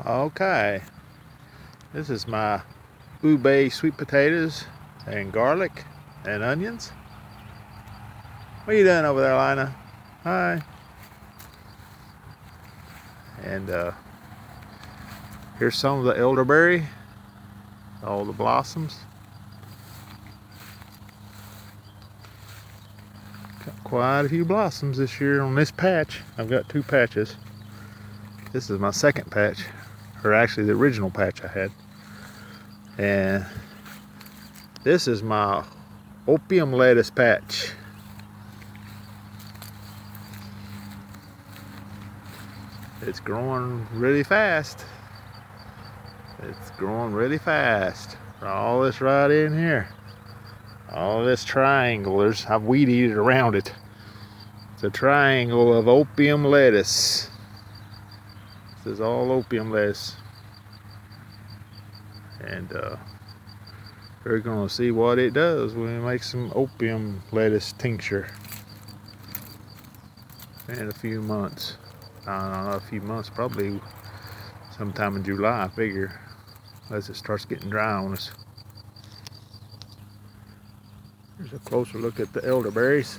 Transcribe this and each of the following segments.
Okay, this is my ube sweet potatoes and garlic and onions. What are you doing over there, Lina? Hi. And here's some of the elderberry, all the blossoms. Got quite a few blossoms this year on this patch. I've got two patches. This is my second patch, or actually the original patch I had. And this is my opium lettuce patch. It's growing really fast. It's growing really fast. All this right in here. All this triangle, I've weed eated around it. It's a triangle of opium lettuce. This is all opium lettuce. And we're gonna see what it does when we make some opium lettuce tincture in a few months. Not a few months, probably sometime in July, I figure, as it starts getting dry on us. Here's a closer look at the elderberries.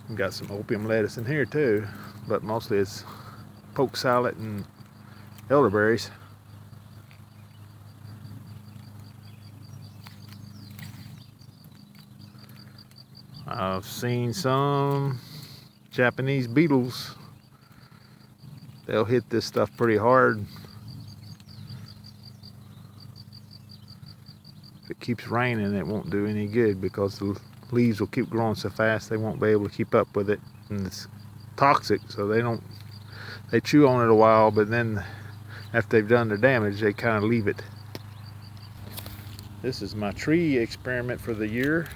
We've got some opium lettuce in here too, but mostly it's poke salad and elderberries. I've seen some Japanese beetles. They'll hit this stuff pretty hard. If it keeps raining, it won't do any good because the leaves will keep growing so fast they won't be able to keep up with it, and it's toxic, so they chew on it a while, but then after they've done their damage, they kind of leave it. This is my tree experiment for the year.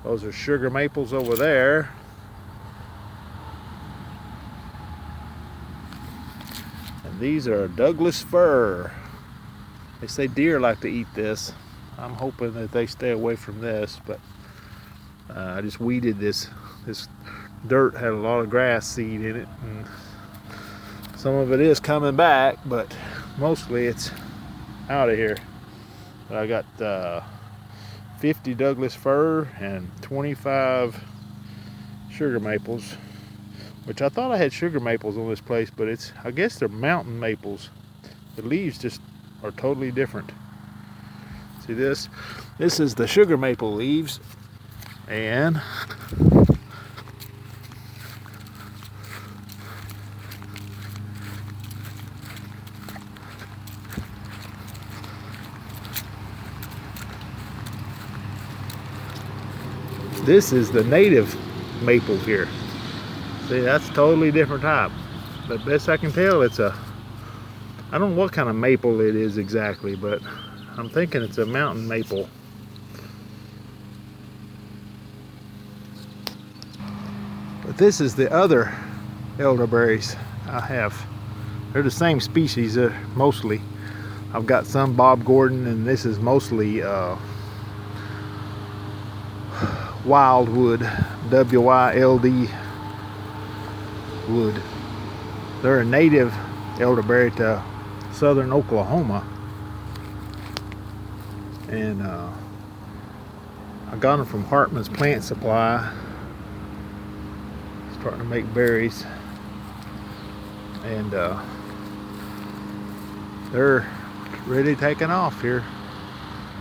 Those are sugar maples over there. And these are Douglas fir. They say deer like to eat this. I'm hoping that they stay away from this, but I just weeded this. This dirt had a lot of grass seed in it, and some of it is coming back, but mostly it's out of here. But I got 50 Douglas fir and 25 sugar maples, which I thought I had sugar maples on this place, but I guess they're mountain maples. The leaves just are totally different. See this? This is the sugar maple leaves, and this is the native maple here. See, that's a totally different type. But best I can tell, I don't know what kind of maple it is exactly, but I'm thinking it's a mountain maple. But this is the other elderberries I have. They're the same species, mostly. I've got some Bob Gordon, and this is mostly wildwood, W-Y-L-D wood. They're a native elderberry to southern Oklahoma, and I got them from Hartman's Plant Supply. Starting to make berries, and they're really taking off here.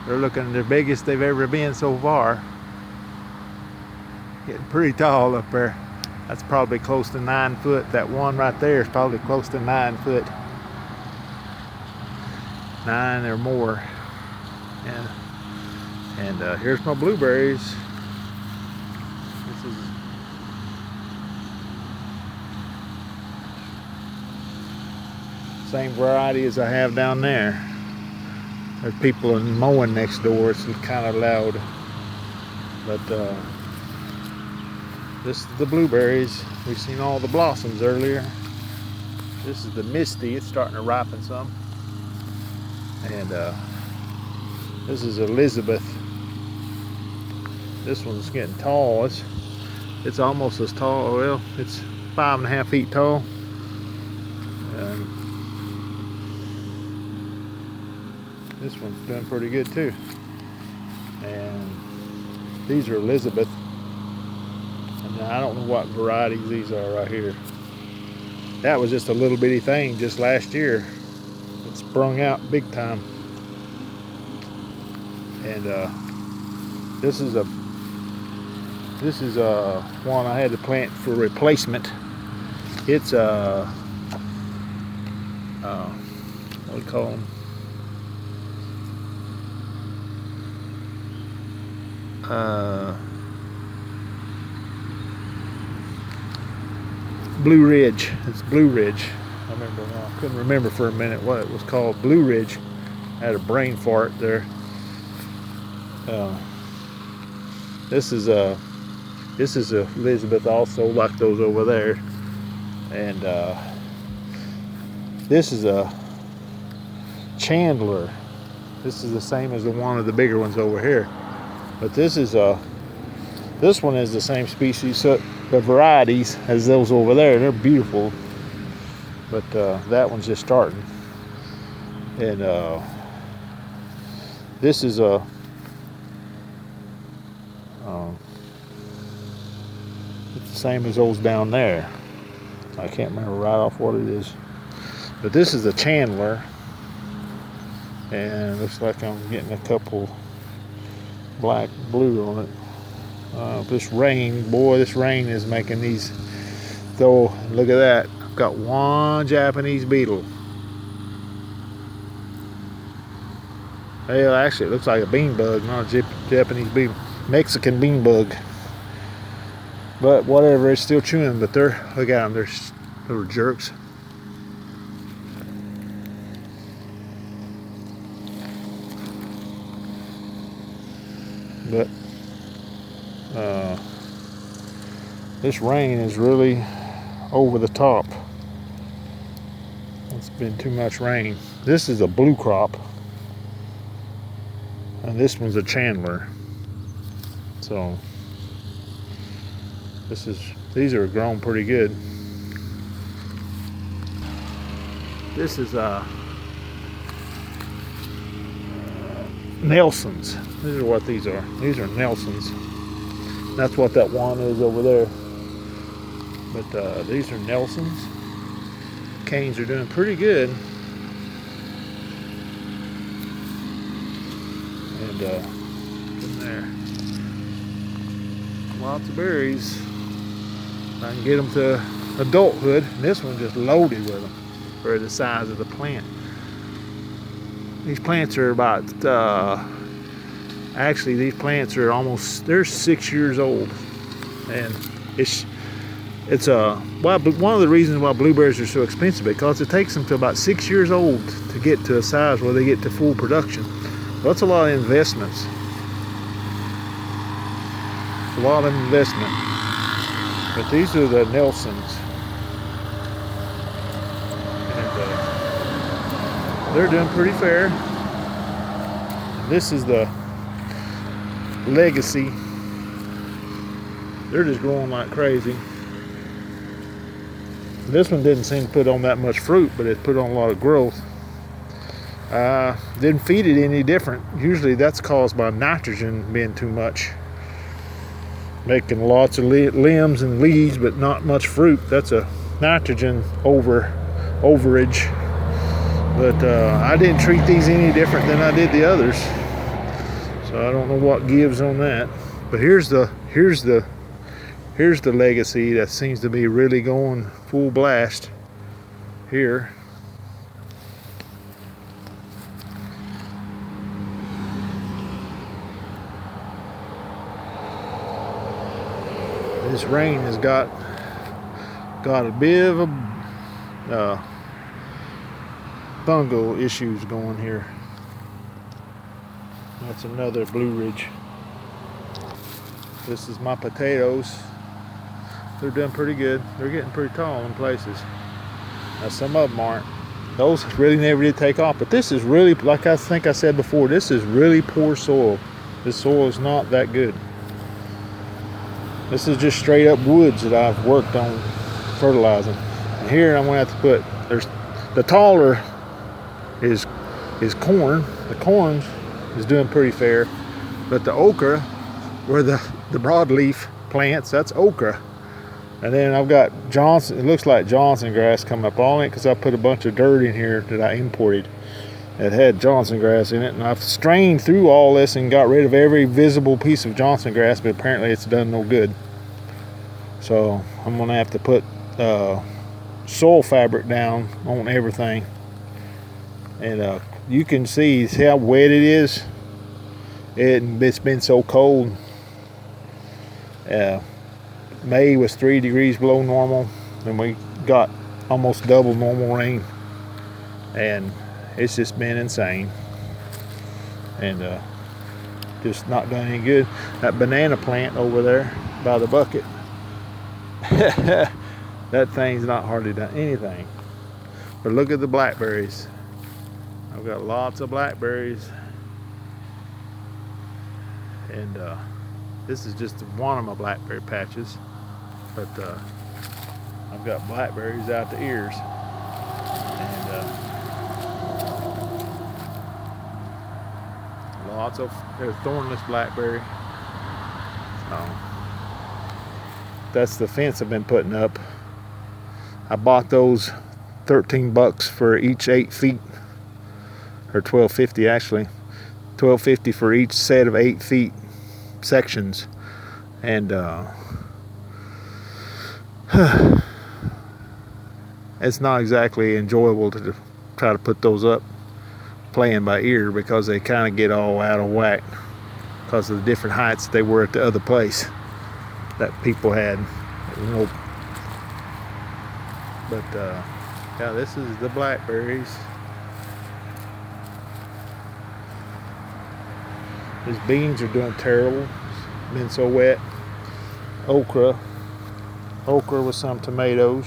They're looking the biggest they've ever been so far. Getting pretty tall up there. That's probably close to 9 foot. That one right there is probably close to 9 foot. 9 or more. And here's my blueberries. This is same variety as I have down there. There's people mowing next door. It's kind of loud. But this is the blueberries. We've seen all the blossoms earlier. This is the Misty. It's starting to ripen some. And this is Elizabeth. This one's getting tall. It's almost as tall. Well, it's 5.5 feet tall. This one's doing pretty good too. And these are Elizabeth. And I don't know what varieties these are right here. That was just a little bitty thing just last year. It sprung out big time. And this is a one I had to plant for replacement. It's a what do we call them? Blue Ridge. It's Blue Ridge. I couldn't remember for a minute what it was called. Blue Ridge. I had a brain fart there. This is a Elizabeth, also like those over there, and this is a Chandler. This is the same as the one of the bigger ones over here, but this one is the same species, so the varieties as those over there. They're beautiful, but that one's just starting. And this is a it's the same as those down there. I can't remember right off what it is, but this is a Chandler, and it looks like I'm getting a couple black blue on it. This rain, boy, this rain is making these. Though, look at that. I've got one Japanese beetle. Well, actually, it looks like a bean bug, not a Japanese beetle. Mexican bean bug. But whatever, it's still chewing. But look at them, they're little jerks. But this rain is really over the top. It's been too much rain. This is a blue crop, and this one's a Chandler. So these are grown pretty good. This is Nelsons. These are what these are. These are Nelsons. That's what that one is over there. But these are Nelsons. Canes are doing pretty good. And in there, lots of berries. I can get them to adulthood. And this one's just loaded with them for the size of the plant. These plants are about, actually these plants are they're 6 years old. And it's one of the reasons why blueberries are so expensive, because it takes them to about 6 years old to get to a size where they get to full production. Well, that's a lot of investments. It's a lot of investment. But these are the Nelsons. And they're doing pretty fair. And this is the Legacy. They're just growing like crazy. This one didn't seem to put on that much fruit, but it put on a lot of growth. Didn't feed it any different. Usually that's caused by nitrogen being too much. Making lots of limbs and leaves, but not much fruit. That's a nitrogen overage. But I didn't treat these any different than I did the others. So I don't know what gives on that. But here's the Legacy that seems to be really going full blast here. This rain has got a bit of a fungal issues going here. That's another Blue Ridge. This is my potatoes. They're doing pretty good. They're getting pretty tall in places. Now some of them aren't. Those really never did take off. But this is really, like I think I said before, this is really poor soil. This soil is not that good. This is just straight up woods that I've worked on fertilizing. And here I'm going to have to put, the taller is is corn. The corn is doing pretty fair, but the okra, where the broadleaf plants, that's okra. And then I've got Johnson, it looks like Johnson grass coming up on it because I put a bunch of dirt in here that I imported that had Johnson grass in it, and I've strained through all this and got rid of every visible piece of Johnson grass, but apparently it's done no good. So I'm gonna have to put soil fabric down on everything. And you can see how wet it is. It's been so cold. May was 3 degrees below normal, and we got almost double normal rain, and it's just been insane, and just not done any good. That banana plant over there by the bucket, that thing's not hardly done anything. But look at the blackberries. I've got lots of blackberries, and this is just one of my blackberry patches, but I've got blackberries out the ears, and lots of, there's thornless blackberry. That's the fence I've been putting up. I bought those $13 for each 8 feet, or $12.50 actually. $12.50 for each set of 8 feet sections, and it's not exactly enjoyable to try to put those up playing by ear, because they kind of get all out of whack because of the different heights they were at the other place that people had, you know. But yeah, this is the blackberries. These beans are doing terrible. It's been so wet. Okra with some tomatoes,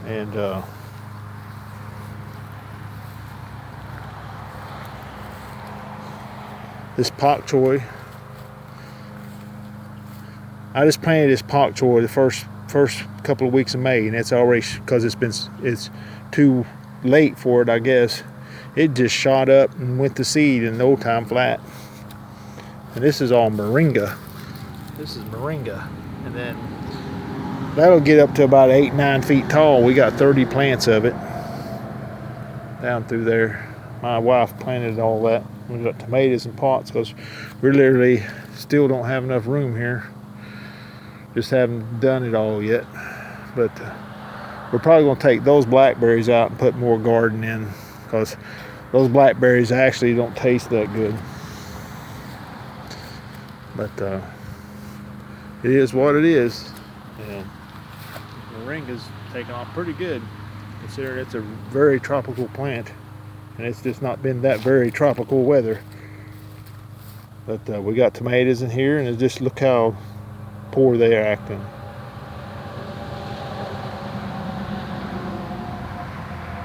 and this pak choy. I just planted this pak choy the first couple of weeks of May, and it's already, because it's too late for it, I guess. It just shot up and went to seed in no time flat. And this is all moringa. This is moringa, and then that'll get up to about 8-9 feet tall. We got 30 plants of it down through there. My wife planted all that. We got tomatoes in pots because we literally still don't have enough room here. Just haven't done it all yet. But we're probably going to take those blackberries out and put more garden in, because those blackberries actually don't taste that good. But it is what it is. And moringa's taking off pretty good, considering it's a very tropical plant, and it's just not been that very tropical weather. But we got tomatoes in here, and just look how poor they are acting.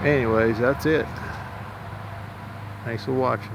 Anyways, that's it. Thanks for watching.